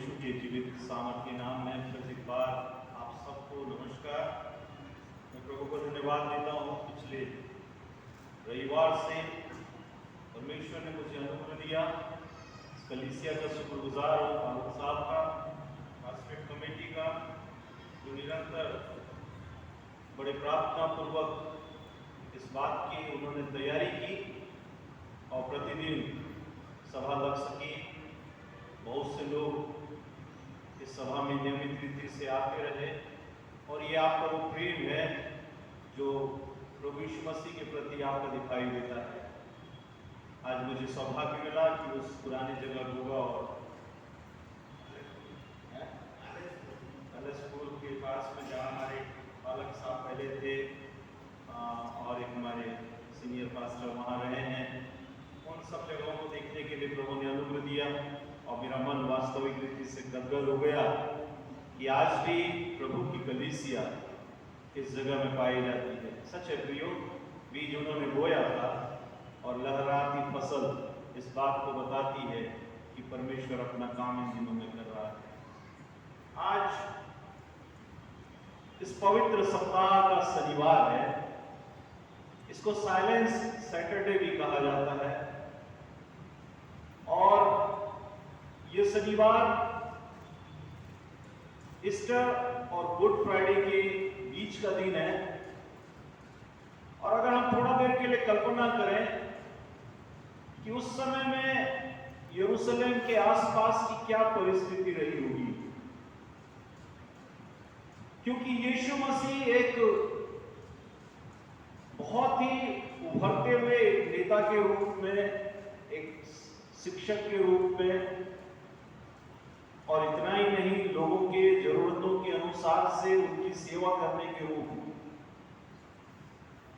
यीशु के जीवित सामर्थ्य के नाम में फिर एक बार आप सबको नमस्कार। मैं प्रभु को धन्यवाद देता हूँ। पिछले रविवार से परमेश्वर ने मुझे अनुग्रह दिया। कलीसिया का शुक्रगुजार हूँ, फारूक साहब का, पास्टरेट कमेटी का, जो निरंतर बड़े प्रार्थना पूर्वक इस बात की उन्होंने तैयारी की और प्रतिदिन सभा लग सकी। बहुत से लोग इस सभा में नियमित रीति से आते रहे और ये आपका वो प्रेम है जो प्रभु यीशु मसीह के प्रति आपका दिखाई देता है। आज मुझे सौभाग्य मिला कि उस पुराने जगह होगा और स्कूल के पास में जहाँ हमारे बालक साहब पहले थे और एक हमारे सीनियर पास्टर वहाँ रहे हैं, उन सब जगहों को देखने के लिए प्रभु ने अनुग्रह दिया और मेरा मन वास्तविक रीति से गदगद हो गया कि आज भी प्रभु की कलीसिया इस जगह में पाई जाती है। सच है प्रियो, बीज उन्होंने बोया था और लहराती फसल इस बात को बताती है कि परमेश्वर अपना काम इन दिनों में कर रहा है। आज इस पवित्र सप्ताह का शनिवार है। इसको साइलेंस सैटरडे भी कहा जाता है और ये शनिवार ईस्टर और गुड फ्राइडे के बीच का दिन है। और अगर हम थोड़ा देर के लिए कल्पना करें कि उस समय में यरूशलेम के आसपास की क्या परिस्थिति रही होगी, क्योंकि यीशु मसीह एक बहुत ही उभरते हुए नेता के रूप में, एक शिक्षक के रूप में, और इतना ही नहीं, लोगों के जरूरतों के अनुसार से उनकी सेवा करने के रूप में,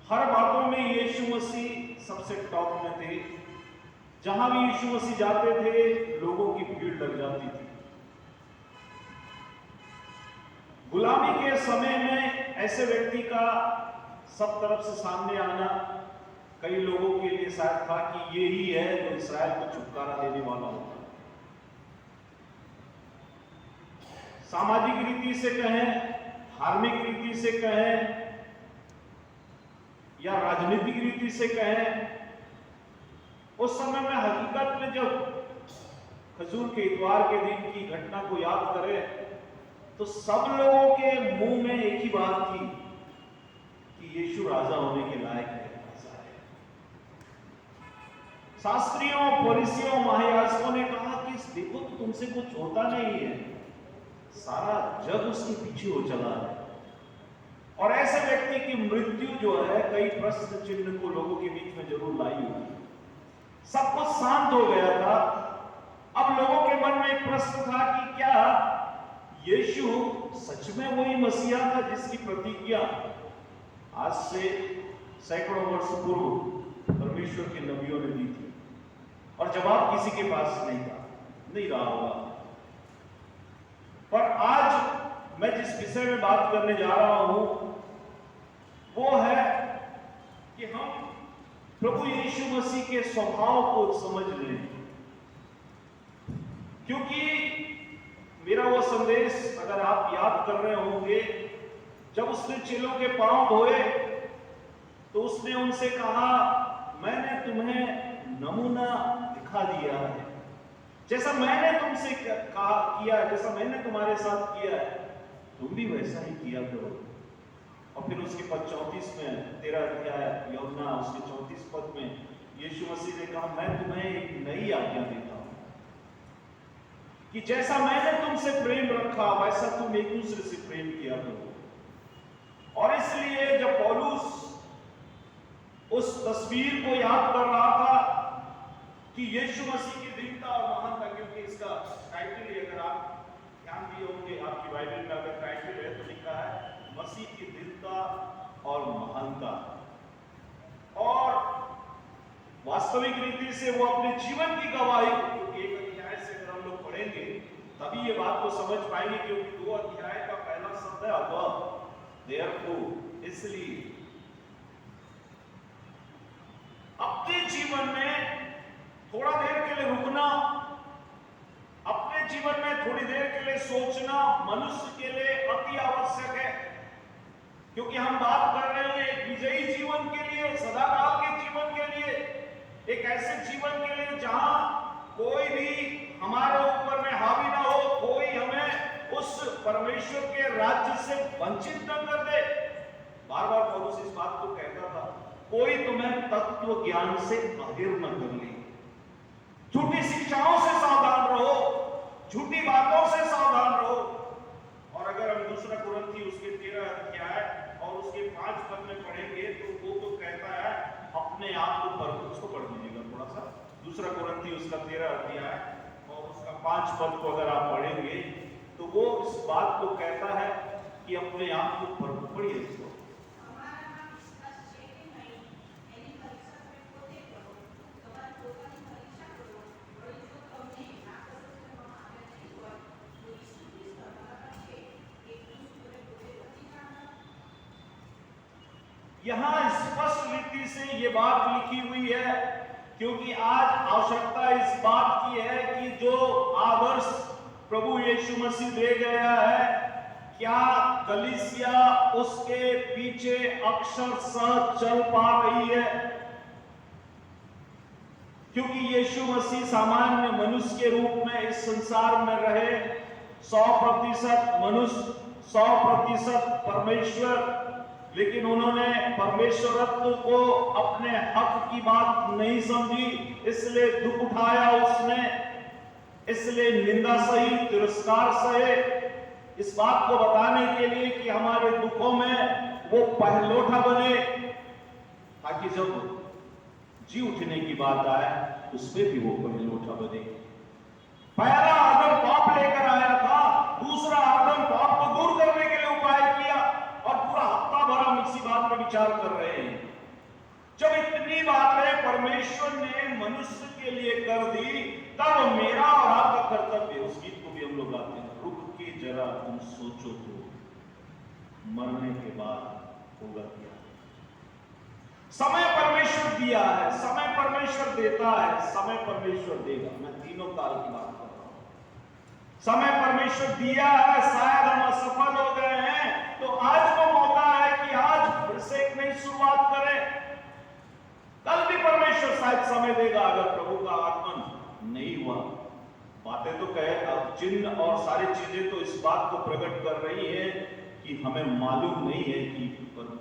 हर बातों में यीशु मसीह सबसे टॉप में थे। जहां भी यीशु मसीह जाते थे लोगों की भीड़ लग जाती थी। गुलामी के समय में ऐसे व्यक्ति का सब तरफ से सामने आना कई लोगों के लिए शायद था कि ये ही है जो इस्राएल को छुटकारा देने वाला होगा। सामाजिक रीति से कहें, धार्मिक रीति से कहें या राजनीतिक रीति से कहें, उस समय में हकीकत में जब खजूर के इतवार के दिन की घटना को याद करें तो सब लोगों के मुंह में एक ही बात थी कि यीशु राजा होने के लायक है, राजा है। शास्त्रियों, फरीसियों, महायाजकों ने कहा कि देखो तो तुमसे कुछ होता नहीं है, सारा जग उसके पीछे हो चला है। और ऐसे व्यक्ति की मृत्यु जो है कई प्रश्न चिन्ह को लोगों के बीच में जरूर लाई होगी। सब कुछ शांत हो गया था। अब लोगों के मन में एक प्रश्न था कि क्या यीशु सच में वही मसीहा था जिसकी प्रतिज्ञा आज से सैकड़ों वर्ष पूर्व परमेश्वर के नबियों ने दी थी। और जवाब किसी के पास नहीं रहा होगा। पर आज मैं जिस विषय में बात करने जा रहा हूं वो है कि हम प्रभु यीशु मसीह के स्वभाव को समझ लें, क्योंकि मेरा वो संदेश अगर आप याद कर रहे होंगे, जब उसने चेलों के पांव धोए तो उसने उनसे कहा, मैंने तुम्हें नमूना दिखा दिया है, जैसा मैंने तुमसे किया, जैसा मैंने तुम्हारे साथ किया है तुम भी वैसा ही किया करो। और फिर उसके पद 34 में 13 अध्याय यूहन्ना उसके 34 पद में यीशु मसीह ने कहा, मैं तुम्हें एक नई आज्ञा देता हूं कि जैसा मैंने तुमसे प्रेम रखा वैसा तुम एक दूसरे से प्रेम किया करो। और इसलिए जब पौलुस उस तस्वीर को याद कर रहा था कि यीशु मसीह की दीनता और महानता, क्योंकि इसका टाइटल ही अगर आप ध्यान दिए होंगे आपकी बाइबल में अगर टाइटल है तो लिखा है मसीह की दीनता और महानता। और वास्तविक रीति से वो अपने जीवन की गवाही, क्योंकि एक अध्याय से अगर हम लोग पढ़ेंगे तभी ये बात को समझ पाएंगे, क्योंकि 2 अध्याय का पहला शब्द है अतः, देयरफॉर, इसलिए। अपने जीवन में थोड़ा देर के लिए रुकना, अपने जीवन जीवन में थोड़ी देर के लिए सोचना मनुष्य के लिए अति आवश्यक है, क्योंकि हम बात कर रहे हैं एक विजयी जीवन के लिए, सदाकाल के जीवन के लिए, एक ऐसे जीवन के लिए जहां कोई भी हमारे ऊपर में हावी ना हो, कोई हमें उस परमेश्वर के राज्य से वंचित न कर दे। बार बार पौलुस इस बात को कहता था, कोई तुम्हें तत्व ज्ञान से अहिर न कर ले। झूठी शिक्षाओं से सावधान रहो, झूठी बातों से सावधान रहो। और अगर हम दूसरा कुरिन्थी उसके 13 अध्याय और उसके 5 पद में पढ़ेंगे तो वो तो कहता है अपने आप को परखो। उसको पढ़ लीजिएगा थोड़ा सा, दूसरा कुरिन्थी उसका 13 अध्याय और उसका 5 पद को अगर आप पढ़ेंगे तो वो इस बात को कहता है कि अपने आप को परखो। पढ़िए इसको। यहां स्पष्ट रीति से ये बात लिखी हुई है, क्योंकि आज आवश्यकता इस बात की है कि जो आदर्श प्रभु यीशु मसीह दे गया है, क्या कलीसिया उसके पीछे अक्षरशः चल पा रही है? क्योंकि यीशु मसीह सामान्य मनुष्य के रूप में इस संसार में रहे, 100% मनुष्य 100% परमेश्वर, लेकिन उन्होंने परमेश्वरत्व को अपने हक की बात नहीं समझी, इसलिए दुख उठाया उसने, इसलिए निंदा सही, तिरस्कार सहे, इस बात को बताने के लिए कि हमारे दुखों में वो पहलोठा बने, ताकि जब जी उठने की बात आए उस पे भी वो पहलोठा बने। पहला आदम पाप लेकर आया था, दूसरा आदम पाप को दूर करने के लिए उपाय किया, और पूरा हफ्ता भर हम इसी बात पर विचार कर रहे हैं। जब इतनी बातें परमेश्वर ने मनुष्य के लिए कर दी, तब मेरा और आपका कर्तव्य, उस गीत को भी हम लोग गाते हैं, रुक के जरा तुम सोचो तो मरने के बाद होगा क्या। समय परमेश्वर दिया है, समय परमेश्वर देता है, समय परमेश्वर देगा। मैं तीनों काल की बात कर रहा हूं। समय परमेश्वर दिया है, शायद हम असफल हो गए हैं, तो आज वो मौका है कि आज फिर से एक नई शुरुआत करें। कल भी परमेश्वर शायद समय देगा, अगर प्रभु का आगमन नहीं हुआ। बातें तो कहे, अब चिन्ह और सारी चीजें तो इस बात को प्रकट कर रही है कि हमें मालूम नहीं है कि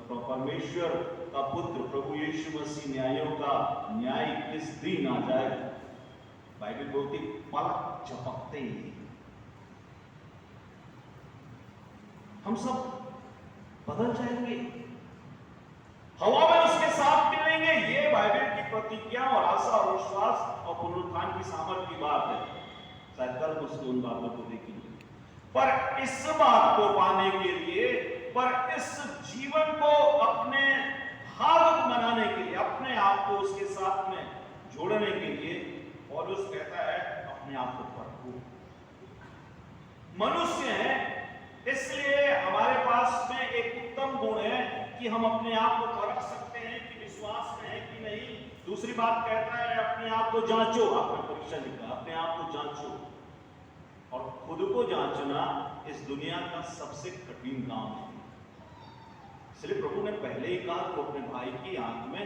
परमेश्वर का पुत्र प्रभु यीशु मसीह न्यायों का न्याय किस दिन आ जाएगा। बाइबल बोलती पलक झपकते ही हम सब बदल जाएंगे, हवा में उसके साथ मिलेंगे। ये बाइबल की प्रतिज्ञा और आशा और विश्वास और पुनरुत्थान की सामर्थ की बात है। शायद कल उसको उन बातों को देखेंगे, पर इस बात को पाने के लिए, पर इस जीवन को अपने भाग बनाने के लिए, अपने आप को उसके साथ में जोड़ने के लिए पौलुस कहता है अपने आप को परखो। मनुष्य है, इसलिए हमारे पास में एक उत्तम गुण है कि हम अपने आप को परख सकते हैं कि विश्वास में है कि नहीं। दूसरी बात कहता है अपने आप को जांचो। आपने परीक्षा लिखा, अपने आप को जांचो। और खुद को जांचना इस दुनिया का सबसे कठिन काम है। इसलिए प्रभु ने पहले ही कहा तो अपने भाई की आंख में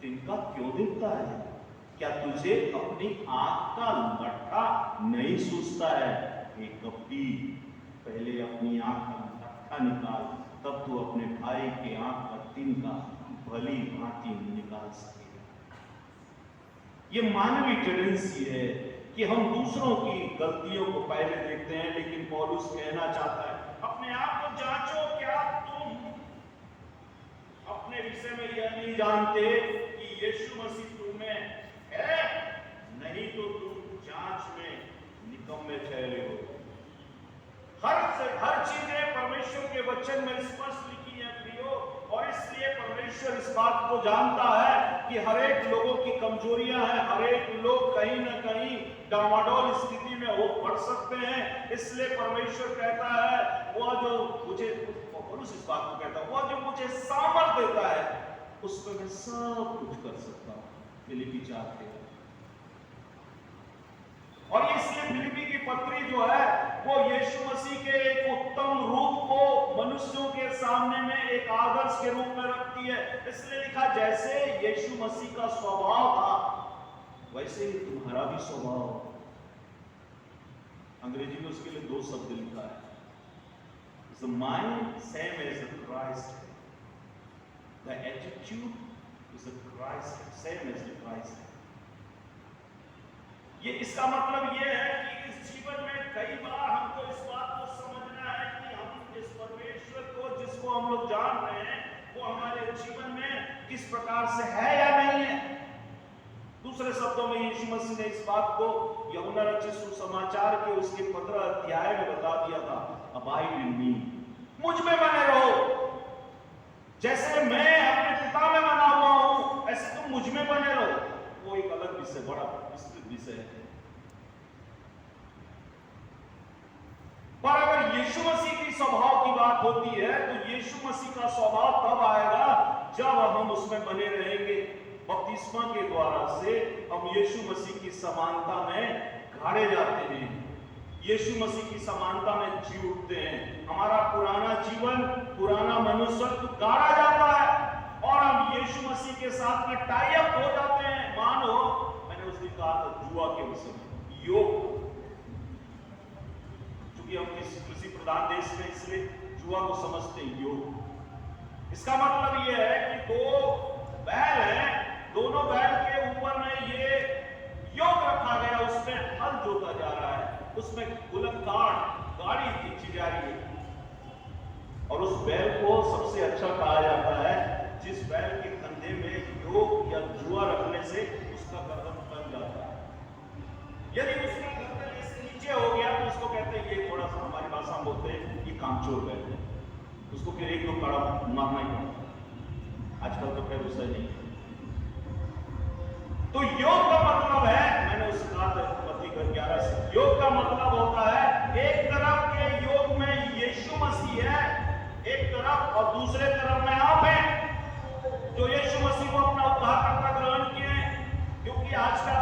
तिनका क्यों दिखता है? क्या तुझे अपनी आंख का लट्ठा नहीं सूझता है? एक कपटी, पहले अपनी आंख का लट्ठा निकाल, तब तू अपने भाई के आंख का तिनका भली भांति निकाल सकेगा। ये मानवीय टेंडेंसी है कि हम दूसरों की गलतियों को पहले देखते हैं, लेकिन पौलुस कहना चाहता है अपने आप को जांचो। क्या तुम अपने विषय में यह नहीं जानते कि यीशु मसीह तुम्हें है? नहीं तो तुम जांच में निकम्मे ठहरे हो। हर चीजें परमेश्वर के वचन में स्पष्ट लिखी है प्रियो, और इसलिए परमेश्वर इस बात को जानता है कि हर एक लोगों की कमजोरियां हैं, हर एक लोग कहीं ना कहीं डामाडोल स्थिति में हो पड़ सकते हैं। इसलिए परमेश्वर कहता है वह जो मुझे, इस बात को कहता है वह जो मुझे सामर्थ देता है उस पर मैं सब कुछ कर सकता हूं। फिलिप्पी 4 के। और इसलिए फिलिपी की पत्री जो है वो यीशु मसीह के एक उत्तम रूप को मनुष्यों के सामने में एक आदर्श के रूप में रखती है। इसलिए लिखा, जैसे यीशु मसीह का स्वभाव था वैसे ही तुम्हारा भी स्वभाव। अंग्रेजी में उसके लिए 2 शब्द लिखा है, the mind same as the Christ, the attitude is the Christ, same as the Christ। ये इसका मतलब ये है कि इस जीवन में कई बार हमको इस बात को समझना है कि हम इस परमेश्वर को जिसको हम लोग जान रहे हैं वो हमारे जीवन में किस प्रकार से है या नहीं है। दूसरे शब्दों में यीशु मसीह ने इस बात को यूहन्ना रचित सुसमाचार के उसके 15 अध्याय में बता दिया था, अबाइड इन मी, मुझ में बने रहो, जैसे मैं अपने पिता में बना हुआ हूं ऐसे तुम मुझ में बने रहो। वो एक अलग विषय, बड़ा विस्तृत विषय है। पर अगर यीशु मसीह की स्वभाव की बात होती है तो यीशु मसीह का स्वभाव तब आएगा जब हम उसमें बने रहेंगे। बपतिस्मा के द्वारा से हम यीशु मसीह की समानता में गाड़े जाते हैं, यीशु मसीह की समानता में जी उठते हैं। हमारा पुराना जीवन, पुराना मनुष्यत्व गाड़ा जाता है और हम यीशु मसीह के साथ में टाई अप हो जाते हैं। मानो मैंने उस दिन कहा था जुआ के विषय में, योग, क्योंकि हम कृषि प्रधान देश में इसलिए जुआ को समझते हैं योग। इसका मतलब यह है कि 2 बैल हैं, दोनों बैल के ऊपर में ये योग रखा गया, उसमें हल जोता जा रहा है, उसमें गुलकदार गाड़ी खींची जा रही है। और उस बैल को सबसे अच्छा कहा जाता है जिस बैल के कंधे में योग या जुआ रखने से उसका गर्दन बन जाता है। यदि उसका गर्दन इससे नीचे हो गया तो उसको कहते हैं, ये थोड़ा सा हमारी भाषा में बोलते हैं, ये कामचोर बैल है, उसको फिर 1-2 काड़ा मारना ही पड़ता। आजकल तो खैर उससे नहीं। तो योग का मतलब है, मैंने उस मत्ती 11 से, योग का मतलब होता है एक तरफ के योग में यीशु मसीह है एक तरफ, और दूसरे तरफ में आप हैं जो यीशु मसीह को अपना उद्धारकर्ता ग्रहण किए। क्योंकि आज का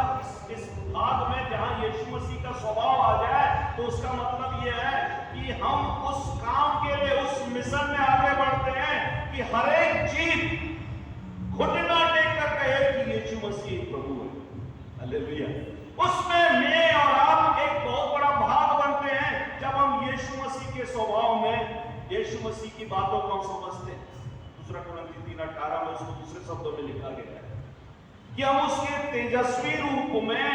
इस भाग में जहां यीशु मसीह का स्वभाव आ जाए तो उसका मतलब यह है कि हम उस काम के लिए, उस मिशन में आगे बढ़ते हैं कि हर एक चीज घुटना टेक कर कहे कि यीशु मसीह प्रभु है। हालेलुया। उसमें मैं और आप एक बहुत बड़ा भाग बनते हैं जब हम यीशु मसीह के स्वभाव में, यीशु मसीह की बातों को हम समझते हैं। 2 कुरिन्थी 3:18 में उसको दूसरे शब्दों में लिखा गया है कि हम उसके तेजस्वी रूप में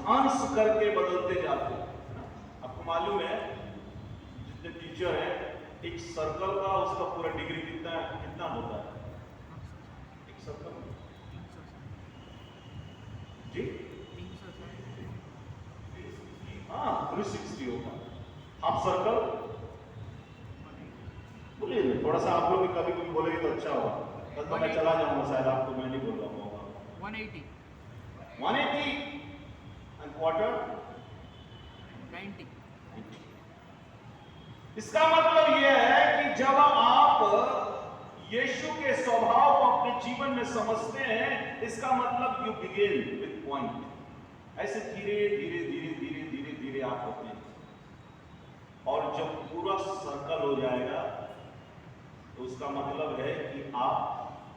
अंश करके बदलते जाते हैं। आपको मालूम है जितने टीचर हैं, एक सर्कल का उसका पूरा डिग्री कितना होता है? एक सर्कल जी, हाँ 360 होगा। हाफ सर्कल बोलिए, थोड़ा सा आप लोग कभी कभी बोलेंगे तो अच्छा होगा। कल तो मैं चला जाऊंगा शायद, आपको मैं नहीं बोल रहा हूँ। 180 एंड क्वार्टर 90। इसका मतलब यह है कि जब आप यीशु के स्वभाव को अपने जीवन में समझते हैं, इसका मतलब यू बिगिन विद पॉइंट। ऐसे धीरे धीरे धीरे धीरे धीरे धीरे आप होते हैं, और जब पूरा सर्कल हो जाएगा तो उसका मतलब है कि आप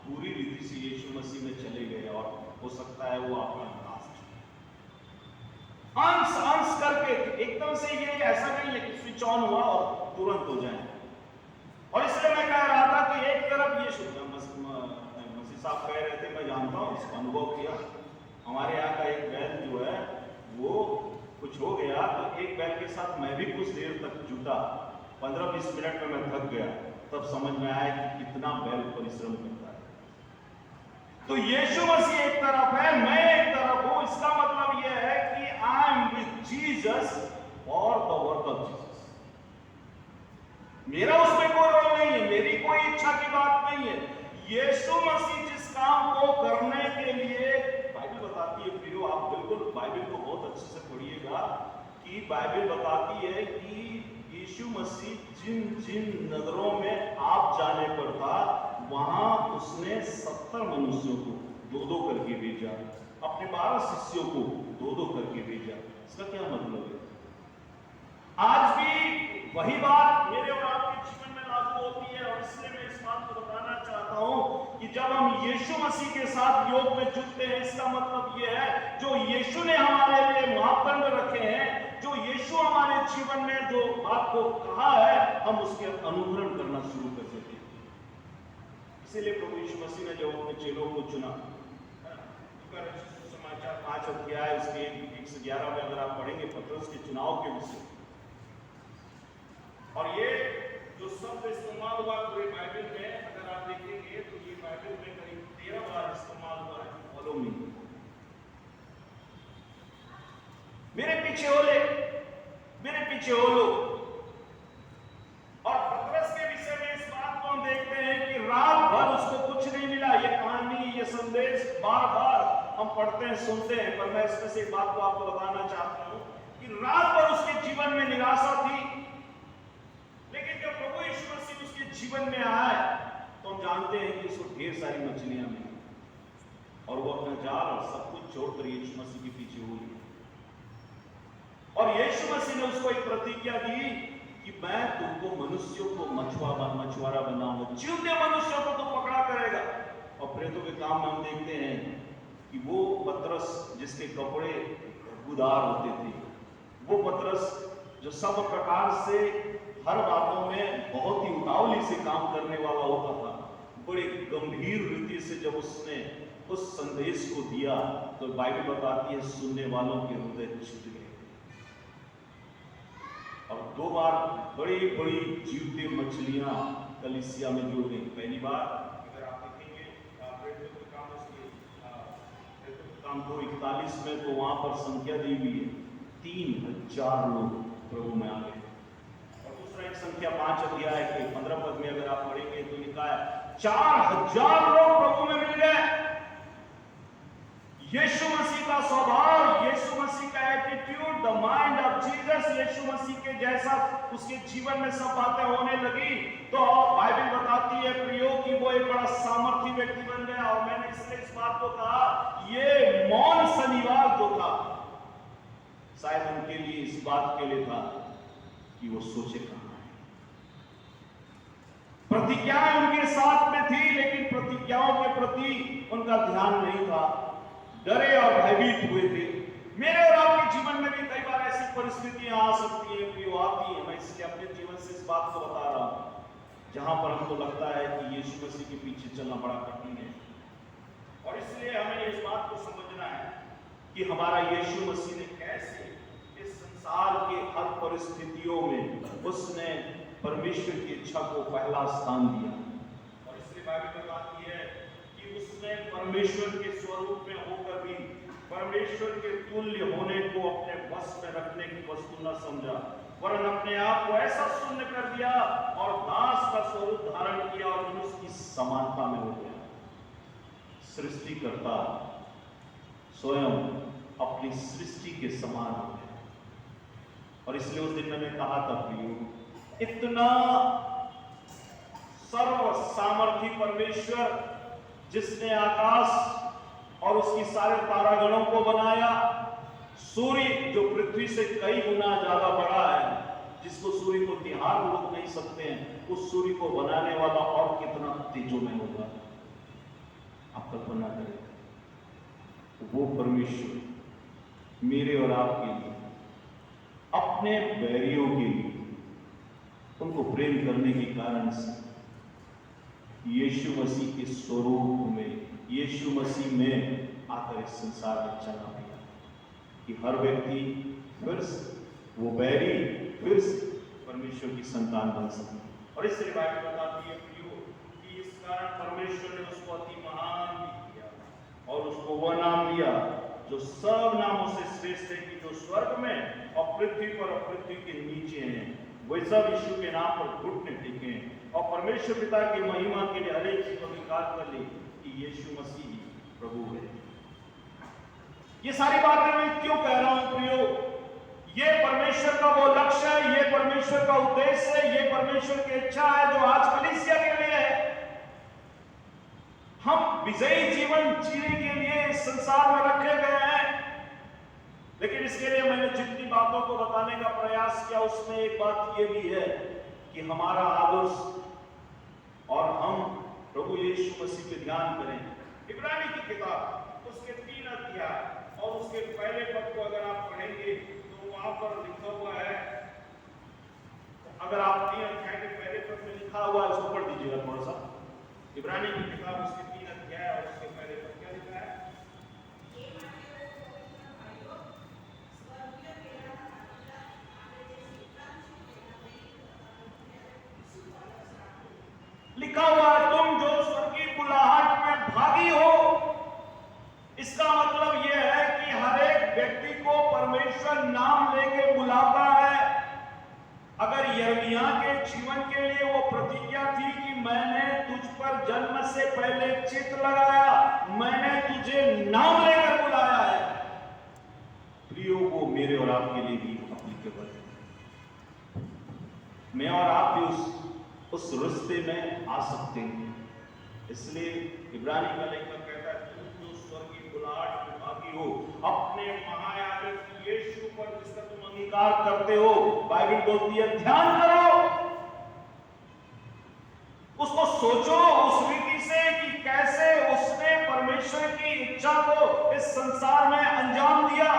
पूरी रीति से यीशु मसीह में चले गए, और हो सकता है वो आपका लास्ट अंश करके एकदम से ये ऐसा नहीं है कि स्विच ऑन हुआ और तुरंत हो जाए। और इसलिए मैं कह रहा था कि एक तरफ यीशु मसीह साहब कह रहे थे, मैं जानता हूं, इसका अनुभव किया। हमारे यहाँ का एक बैल जो है वो कुछ हो गया तो एक बैल के साथ मैं भी कुछ देर तक जुटा, 15-20 मिनट में मैं थक गया, तब समझ में आया कि कितना बैल परिश्रम करता है। तो यीशु मसीह एक तरफ है, मैं एक तरफ हूं। इसका मतलब यह है कि I am with Jesus for the work of Jesus. मेरा उसमें कोई रोल नहीं है, मेरी कोई इच्छा की बात नहीं है। यीशु मसीह जिस काम को करने के लिए, बाइबल बताती है, फिर आप बिल्कुल बाइबल को बहुत अच्छे से पढ़िएगा कि बाइबल बताती है कि यीशु मसीह जिन जिन नगरों में आप जाने पर था वहां उसने 70 मनुष्यों को 2-2 करके भेजा, अपने 12 शिष्यों को दो दो करके भेजा। इसका क्या मतलब है? आज भी वही बात मेरे और आपके जीवन में लागू होती है, और इसलिए मैं इस बात को बताना चाहता हूं कि जब हम यीशु मसीह के साथ योग में जुटते हैं, इसका मतलब यह है जो यीशु ने हमारे लिए मापदंड रखे हैं, जो यीशु हमारे जीवन में जो बात को कहा है, हम उसके अनुकरण करना शुरू कर देते हैं। इसीलिए प्रभु यीशु मसीह ने जब अपने चेलों को चुना, समाचार 5 अध्याय उसके 1 से 11 में अगर आप पढ़ेंगे पतरस के चुनाव के विषय, और ये जो शब्द इस्तेमाल हुआ पूरे बाइबल में, अगर आप देखेंगे तो ये बाइबल में करीब 13 बार इस्तेमाल हुआ है। फॉलो मी, मेरे पीछे हो ले, मेरे पीछे हो लो। और पतरस के विषय में इस बात को हम देखते हैं कि रात भर उसको कुछ नहीं मिला। ये कहानी, ये संदेश बार बार हम पढ़ते हैं, सुनते हैं, पर मैं इसमें से एक बात को आपको बताना चाहता हूं कि रात भर उसके जीवन में निराशा थी, लेकिन जब प्रभु यीशु मसीह उसके जीवन में आए तो हम जानते हैं कि उसको ढेर सारी मछलियां मिली, और वो अपना जाल और सब कुछ छोड़कर यीशु मसीह के पीछे हुई। और यीशु मसीह ने उसको एक प्रतिज्ञा दी कि मैं तुमको मनुष्यों को मछुआरा बनाऊंगा, जीवते मनुष्यों को तो पकड़ा करेगा। और प्रेतों के काम में हम देखते हैं कि वो पतरस जिसके कपड़े खुशबूदार होते थे, वो पतरस जो सब प्रकार से हर बातों में बहुत ही उतावली से काम करने वाला होता था, बड़े गंभीर रीति से जब उसने उस संदेश को दिया तो बाइबल बताती है सुनने वालों के हृदय छूट गए। और 2 बार बड़ी बड़ी जीवती मछलियां कलीसिया में जुड़ गई। पहली बार अगर आप देखेंगे काम 2:41 में, तो वहां पर संख्या दी हुई है 3000 लोग प्रभु में आ गए। और दूसरा एक संख्या 5 अध्याय के 15 पद में अगर आप पढ़ेंगे तो लिखा है 4000 लोग प्रभु में मिल गए। यीशु मसीह का स्वभाव, यीशु मसीह का attitude, the mind of Jesus, यीशु मसीह के जैसा उसके जीवन में सब बातें होने लगी तो बाइबल बताती है प्रियो कि वो एक बड़ा सामर्थी व्यक्ति बन गया। और मैंने इसलिए इस बात को कहा, ये मौन शनिवार जो था शायद उनके लिए इस बात के लिए था कि वो सोचे कहां है। प्रतिज्ञाएं उनके साथ में थी, लेकिन प्रतिज्ञाओं के प्रति उनका ध्यान नहीं था, डरे और भयभीत हुए थे। मेरे और आपके जीवन में भी कई बार ऐसी परिस्थितियां आ सकती हैं, प्रियो आती है। मैं इसलिए अपने जीवन से इस बात को बता रहा हूं, जहां पर हमको लगता है कि यीशु मसीह के पीछे चलना बड़ा कठिन है। और इसलिए हमें इस बात को समझना है कि हमारा यीशु मसीह ने कैसे इस संसार के हर परिस्थितियों में उसने परमेश्वर की इच्छा को पहला स्थान दिया। और इसलिए बाइबल बताती है कि उसने परमेश्वर के स्वरूप में होकर भी परमेश्वर के तुल्य होने को अपने वश में रखने की वस्तु न समझा, वरन अपने आप को ऐसा शून्य कर दिया और दास का स्वरूप धारण किया और मनुष्य की समानता में हो गया। सृष्टिकर्ता स्वयं अपनी सृष्टि के समान हो गया। और इसलिए उस दिन मैंने कहा था प्रियो, इतना सर्व सामर्थी परमेश्वर जिसने आकाश और उसकी सारे तारागणों को बनाया, सूर्य जो पृथ्वी से कई गुना ज्यादा बड़ा है, जिसको सूर्य को तिहार लोग नहीं सकते हैं, उस सूर्य को बनाने वाला और कितना तेजोमय होगा आप कल्पना करें। वो परमेश्वर मेरे और आपके लिए, अपने बैरियों के लिए, उनको प्रेम करने के कारण से यीशु मसीह के स्वरूप में, यीशु मसीह में आकर इस संसार में चला गया कि हर व्यक्ति फिर वो बैरी फिर परमेश्वर की संतान बन सके। और इसलिए बाइबल बताती है कि इस कारण परमेश्वर ने उसको अति महान भी किया और उसको वह नाम दिया जो सब नामों से श्रेष्ठ है, कि जो स्वर्ग में और पृथ्वी पर और पृथ्वी के नीचे हैं, वे सब यीशु के नाम पर घुटने टेके और परमेश्वर पिता की महिमा के लिए हरेक चीज को स्वीकार कर ले कि यीशु मसीह प्रभु है। ये सारी बातें मैं क्यों कह रहा हूं प्रियो? ये परमेश्वर का वो लक्ष्य है, ये परमेश्वर का उद्देश्य है, ये परमेश्वर की इच्छा है जो आज कलीसिया के लिए है। हम विजयी जीवन जीने के लिए इस संसार में रखे गए हैं। लेकिन इसके लिए मैंने जितनी बातों को बताने का प्रयास किया उसमें एक बात यह भी है कि हमारा आदर्श और हम प्रभु यीशु मसीह पे ध्यान करें। इब्रानी की किताब उसके 3 अध्याय और उसके पहले पद को अगर आप पढ़ेंगे तो वहां पर लिखा हुआ है, अगर आप 3 अध्याय के पहले पद में लिखा हुआ है उसको पढ़ दीजिएगा थोड़ा सा। इब्रानी की किताब उसके 3 अध्याय और उसके पहले पद क्या लिखा है? लिखा हुआ है, तुम जो स्वर्गीय बुलाहट में भागी हो। इसका मतलब यह है कि हर एक व्यक्ति को परमेश्वर नाम लेके बुलाता है। अगर यिर्मयाह के जीवन के लिए वो प्रतिज्ञा थी कि मैंने तुझ पर जन्म से पहले चित्त लगाया, मैंने तुझे नाम लेकर बुलाया है, प्रियो वो मेरे और आपके लिए भी एप्लीकेबल है। मैं और आप भी उस रिश्ते में आ सकते हैं। इसलिए इब्रानी का लेखक कहता है, तुम जो स्वर्गीय बुलाहट में भागी हो, अपने महायाजक यीशु पर जिसका तुम अंगीकार करते हो, बाइबल बोलती है ध्यान करो, उसको सोचो उस रीति से कि कैसे उसने परमेश्वर की इच्छा को इस संसार में अंजाम दिया।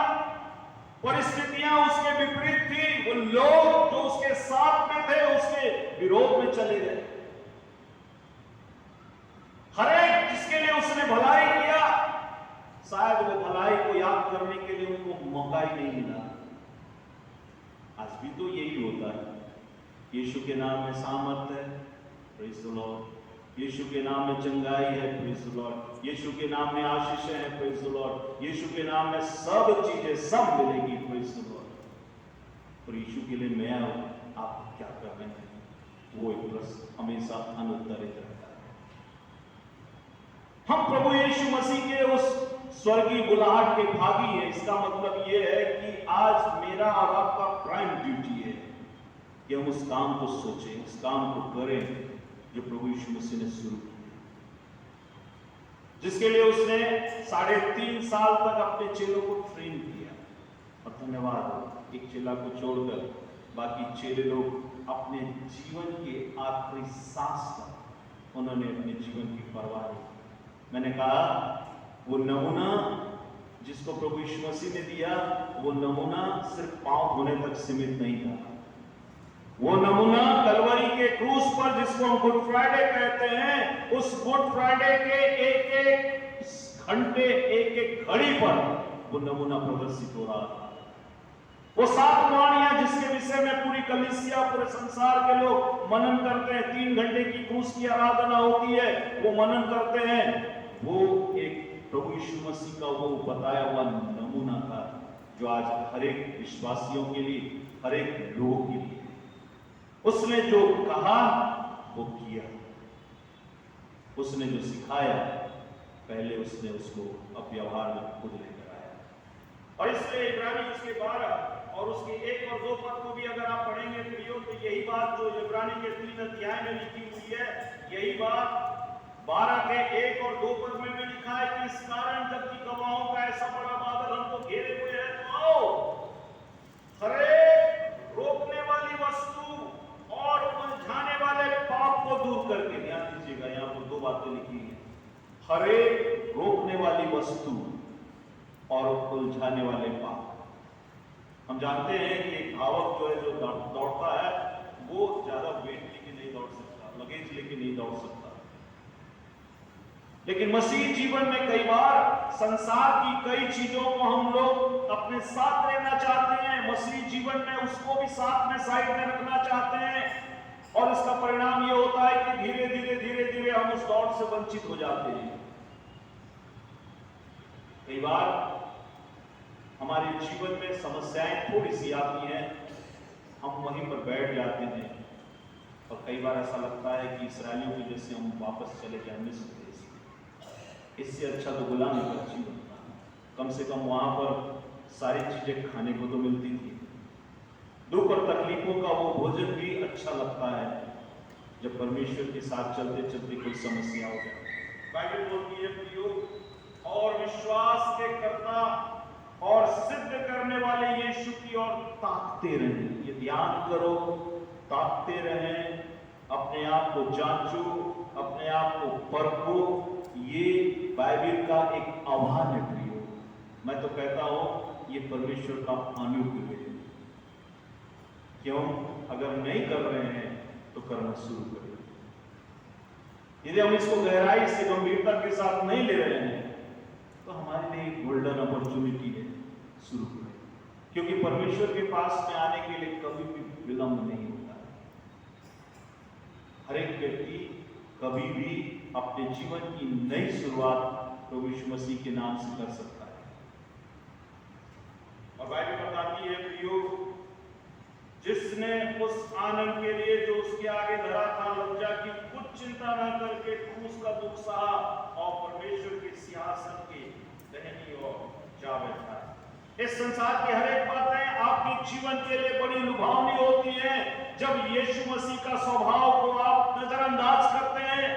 परिस्थितियां उसके विपरीत थी, वो लोग जो उसके साथ में थे उसके विरोध में चले गए। हर एक जिसके लिए उसने भलाई किया, शायद वो भलाई को याद करने के लिए उनको मौका ही नहीं मिला। आज भी तो यही होता है। यीशु के नाम में सामर्थ है, प्रेज़ द लॉर्ड। यीशु के नाम में चंगाई है, प्रेज़ द लॉर्ड। यीशु के नाम में आशीष है, प्रेज़ द लॉर्ड। यीशु के नाम में सब चीजें सब मिलेगी, प्रेज़ द लॉर्ड। और यीशु के लिए मैं आप क्या कर रहे हैं, वो एक प्रश्न हमेशा अनुत्तरित रहता है। हम प्रभु यीशु मसीह के उस स्वर्गीय बुलाहट के भागी है। इसका मतलब यह है कि आज मेरा और आपका प्राइम ड्यूटी है कि हम उस काम को सोचें, उस काम को करें जो प्रभु यीशु मसीह ने शुरू किया, जिसके लिए उसने 3.5 साल तक अपने चेलों को ट्रेन किया। और धन्यवाद, एक चेला को छोड़कर बाकी चेले लोग अपने जीवन के आखिरी सांस तक उन्होंने अपने जीवन की परवाह नहीं। मैंने कहा वो नमूना जिसको प्रभु यीशु मसीह ने दिया, वो नमूना सिर्फ पांव धोने तक सीमित नहीं था। वो नमूना कलवरी के क्रूस पर, जिसको हम गुड फ्राइडे कहते हैं, उस गुड फ्राइडे के एक घंटे एक घड़ी पर वो नमूना प्रदर्शित हो रहा था। वो 7 वाणियां जिसके विषय में पूरी कलीसिया, पूरे संसार के लोग मनन करते हैं, 3 घंटे की क्रूस की आराधना होती है, वो मनन करते हैं। वो एक प्रभु यीशु मसीह का वो बताया हुआ नमूना था जो आज हर एक विश्वासियों के लिए, हर एक लोगों के लिए, उसने जो कहा वो किया, उसने जो सिखाया पहले उसने उसको अब व्यवहार में खुद लेकर आया। और इसलिए इब्रानी उसके 12 और उसके 1 और 2 पद को भी अगर आप पढ़ेंगे प्रियो, तो यही बात जो इब्रानी के 3 अध्याय में लिखी हुई है, यही बात 12 के 1 और 2 पद में भी लिखा है कि इस कारण जबकि गवाहों का ऐसा बड़ा बादल हमको घेरे हुए है, तो आओ हर एक रोकने वाली वस्तु और उलझाने वाले पाप को दूर करके, ध्यान दीजिएगा यहाँ पर 2 बातें लिखी हैं, हर एक रोकने वाली वस्तु और उलझाने वाले पाप। हम जानते हैं कि एक धावक जो है, जो दौड़ता है, वो ज्यादा वेट लेके नहीं दौड़ सकता, लगेज लेके नहीं दौड़ सकता। लेकिन मसीह जीवन में कई बार संसार की कई चीजों को हम लोग अपने साथ लेना चाहते हैं, मसीह जीवन में उसको भी साथ में साइड में रखना चाहते हैं, और इसका परिणाम ये होता है कि धीरे धीरे हम उस दौड़ से वंचित हो जाते हैं। कई बार हमारे जीवन में समस्याएं थोड़ी सी आती हैं, हम वहीं पर बैठ जाते हैं, और कई बार ऐसा लगता है कि इस्राएलियों की जैसे हम वापस चले जाए मिस्र देश। इससे अच्छा तो गुलामी का जीवन था, कम से कम वहां पर सारी चीजें खाने को तो मिलती थी। दुख और तकलीफों का वो भोजन भी अच्छा लगता है जब परमेश्वर के साथ चलते चलते कोई समस्या हो जाए। बाइबल बोलती है प्रियो, और विश्वास के कर्ता और सिद्ध करने वाले यीशु की ओर ताकते रहें। ये ध्यान करो, ताकते रहें, अपने आप को जांचो, अपने आप को परखो। ये बाइबल का एक आह्वान है प्रियो। मैं तो कहता हूं ये परमेश्वर का अनुग्रह है। क्यों? अगर नहीं कर रहे हैं तो करना शुरू करें। यदि हम इसको गहराई से गंभीरता के साथ नहीं ले रहे हैं तो हमारे लिए एक गोल्डन अपॉर्चुनिटी है, शुरू करें। क्योंकि परमेश्वर के पास में आने के लिए कभी भी विलंब नहीं होता है। हर एक व्यक्ति कभी भी अपने जीवन की नई शुरुआत प्रभु यीशु मसीह के नाम से कर सकता है। और बाइबल बताती है प्रियो, जिसने उस आनंद के लिए जो उसके आगे धरा था, लज्जा की कुछ चिंता न करके क्रूस का दुख सहा और परमेश्वर के सिंहासन के दाहिनी ओर जा बैठा। इस संसार की हर एक बातें आपके जीवन के लिए बड़ी लुभावनी होती हैं जब यीशु मसीह का स्वभाव को आप नजरअंदाज करते हैं।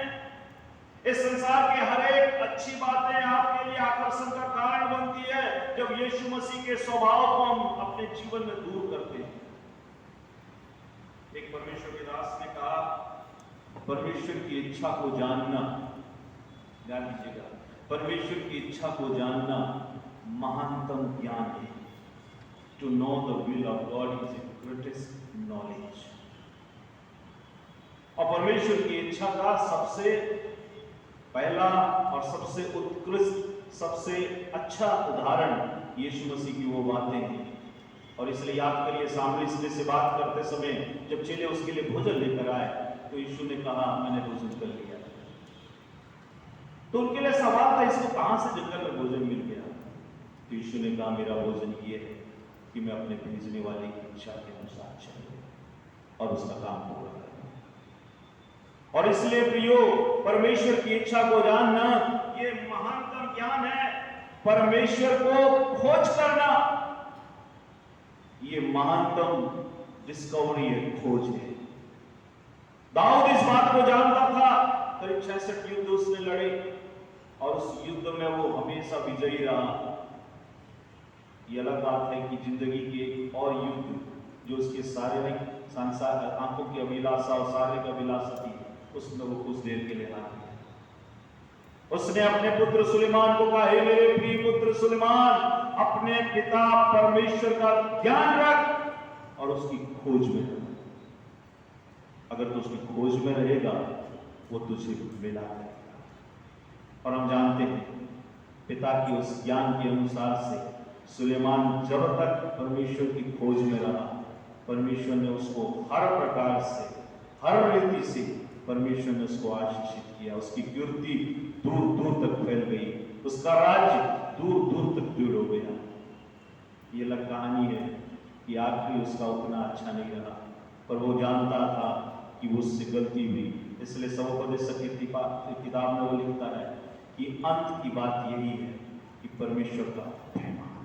इस संसार के हर एक अच्छी बातें आपके लिए आकर्षण का कारण बनती है जब यीशु मसीह के स्वभाव को हम अपने जीवन में दूर करते हैं। एक परमेश्वर के दास ने कहा, परमेश्वर की इच्छा को जानना, ध्यान दीजिएगा, परमेश्वर की इच्छा को जानना महानतम ज्ञान है। To know the will of God is the greatest knowledge. और परमेश्वर की इच्छा का सबसे पहला और सबसे उत्कृष्ट, सबसे अच्छा उदाहरण यीशु मसीह की वो बातें हैं। और इसलिए याद करिए, सामने से बात करते समय जब चेले उसके लिए भोजन लेकर आए तो यीशु ने कहा, मैंने भोजन कर लिया। तो उनके लिए सवाल था, इसको कहां से जंगल में भोजन मिल गया? तो यीशु ने कहा, मेरा भोजन ये है कि मैं अपने भेजने वाले की इच्छा के अनुसार चलूं और उसका काम पूरा करूं। और इसलिए प्रियो, परमेश्वर की इच्छा को जानना ये महानतम ज्ञान है। परमेश्वर को खोज करना ये महानतम डिस्कवरी है, खोज है। दाऊद इस बात को जानता था। करीब 66 युद्ध उसने लड़े और उस युद्ध में वो हमेशा विजयी रहा। ये अलग बात है कि जिंदगी के और युद्ध जो उसके शारीरिक सांसार आंखों की अभिलाषा और शारीरिक अभिलाषा थी, उसमें वो कुछ देर के लिए हार गया। उसने अपने पुत्र सुलेमान को कहा, हे मेरे प्रिय पुत्र सुलेमान, अपने पिता परमेश्वर का ध्यान रख और उसकी खोज में रह। अगर तू उसकी खोज में रहेगा वो तुझे मिला करेगा। और हम जानते हैं पिता की उस ज्ञान के अनुसार से सुलेमान जब तक परमेश्वर की खोज में रहा, परमेश्वर ने उसको हर प्रकार से, हर रीति से परमेश्वर ने उसको आशीषित किया। उसकी कीर्ति दूर दूर तक फैल गई, उसका राज्य दूर दूर तक दृढ़ हो गया। ये अलग कहानी है कि आखिरी उसका उतना अच्छा नहीं रहा, पर वो जानता था कि वो उससे गलती हुई। इसलिए सवोपदेशक की किताब में वो लिखता है कि अंत की बात यही है कि परमेश्वर का भय मानो।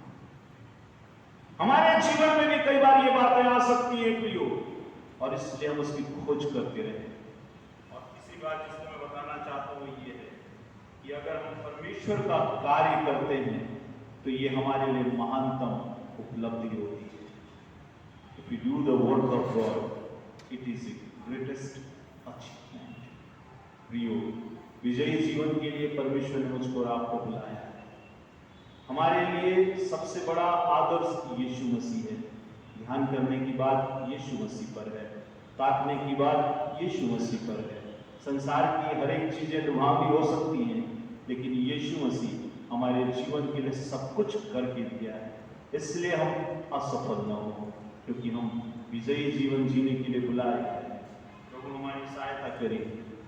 हमारे जीवन में भी कई बार ये बातें आ सकती हैं प्रियो, और इसलिए हम उसकी खोज करते रहे। और तीसरी बात जिसको मैं बताना चाहता हूँ ये है कि अगर हम परमेश्वर का कार्य करते हैं तो ये हमारे लिए महानतम उपलब्धि होती है। If you do the work of God, it is the greatest achievement. प्रियो, विजयी जीवन के लिए परमेश्वर ने मुझको और आपको बुलाया है। हमारे लिए सबसे बड़ा आदर्श यीशु मसीह है। ध्यान करने की बात यीशु मसीह पर है, ताकने की बात यीशु मसीह पर है। संसार की हर एक चीजें लुभावनी हो सकती हैं, लेकिन यीशु मसीह हमारे जीवन के लिए सब कुछ करके दिया है। इसलिए हम असफल न हो, क्योंकि हम विजयी जीवन जीने के लिए बुलाए हैं। प्रभु हमारी सहायता करें।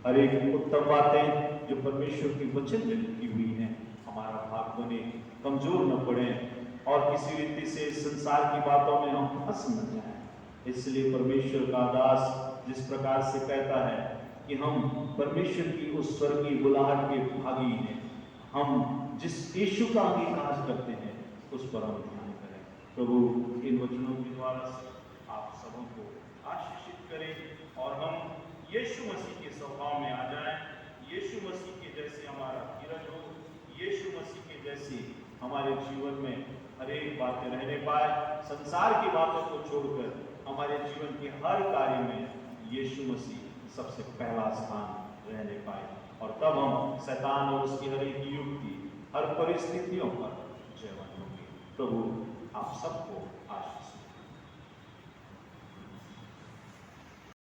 हर एक उत्तम बातें जो परमेश्वर की वचन में लिखी हुई हैं हमारा भाग बने, कमजोर न पड़े और किसी रीति से संसार की बातों में हम फंस न जाएं। इसलिए परमेश्वर का दास जिस प्रकार से कहता है कि हम परमेश्वर की उस स्वर्गीय बुलाहट के भागी हैं, हम जिस यीशु का अंगीकार करते हैं उस पर हम ध्यान करें। प्रभु इन वचनों के द्वारा से आप सबों को आशीषित करें और हम यीशु मसीह के स्वभाव में आ जाएं। यीशु मसीह के जैसे हमारा धीरज हो, यीशु मसीह के जैसे हमारे जीवन में हर एक बातें रहने पाए, संसार की बातों को छोड़कर हमारे जीवन के हर कार्य में यीशु मसीह सबसे पहला स्थान रहने पाए, और तब हम शैतान और उसकी हर एक युक्ति, हर परिस्थितियों पर जयवान होंगे। प्रभु आप सबको आशीष